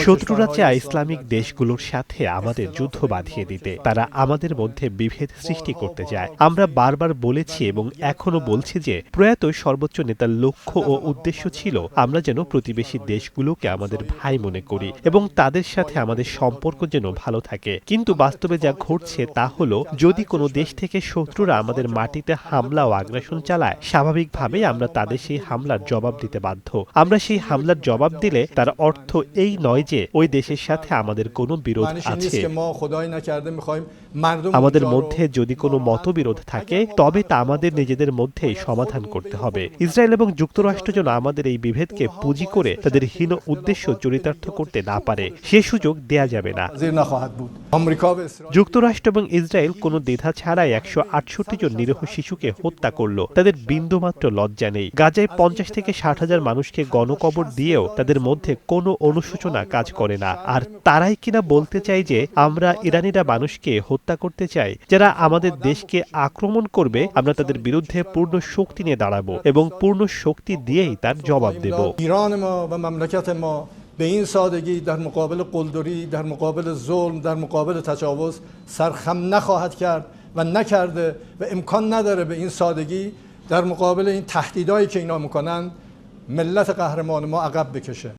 শত্রুরা চায় ইসলামিক দেশগুলোর সাথে আমাদের যুদ্ধ বাঁধিয়ে দিতে। তারা আমাদের মধ্যে বিভেদ সৃষ্টি করতে চায়। আমরা বারবার বলেছি এবং এখনো বলছি যে প্রয়াত সর্বোচ্চ নেতার লক্ষ্য ও উদ্দেশ্য ছিল আমরা যেন প্রতিবেশী দেশগুলোকে আমাদের ভাই মনে করি এবং তাদের সাথে আমাদের সম্পর্ক যেন ভালো থাকে। কিন্তু বাস্তবে যা ঘটছে তা হলো, যদি কোনো দেশ থেকে শত্রুরা আমাদের মাটিতে হামলা ও আগ্রাসন চালায়, স্বাভাবিকভাবেই আমরা তাদের সেই হামলার জবাব দিতে বাধ্য। আমরা সেই হামলার জবাব দিলে তার অর্থ এই নয় যে ওই দেশের সাথে আমাদের কোনো বিরোধ আছে। আমাদের মধ্যে যদি কোনো মতবিরোধ থাকে তবে তা আমাদের নিজেদের মধ্যেই সমাধান করতে হবে। ইসরায়েল এবং যুক্তরাষ্ট্র যেন আমাদের এই বিভেদকে পুঁজি করে তাদের হীন উদ্দেশ্য চরিতার্থ করতে না পারে, সে সুযোগ দেয়া যাবে না। যুক্তরাষ্ট্র এবং ইসরায়েল কোনো দ্বিধা ছাড়াই ১৬৮ জন নিরীহ শিশুকে হত্যা করল। তাদের বিন্দুমাত্র লজ্জা নেই। গাজায় ৫০ থেকে ৬০ হাজার মানুষকে গণকবর দিয়েও তাদের মধ্যে কোনো অনুশোচনা কাজ করে না। আর তারাই কিনা বলতে চায় যে আমরা ইরানিরা মানুষকে হত্যা করতে চাই। যারা আমাদের দেশকে আক্রমণ করবে আমরা তাদের বিরুদ্ধে পূর্ণ শক্তি নিয়ে দাঁড়াবো এবং পূর্ণ শক্তি দিয়েই তার জবাব দেব। به این سادگی در مقابل قلدری، در مقابل ظلم، در مقابل تجاوز سرخم نخواهد کرد و نکرده و امکان نداره به این سادگی در مقابل این تهدیدایی که اینا میکنن ملت قهرمان ما عقب بکشه.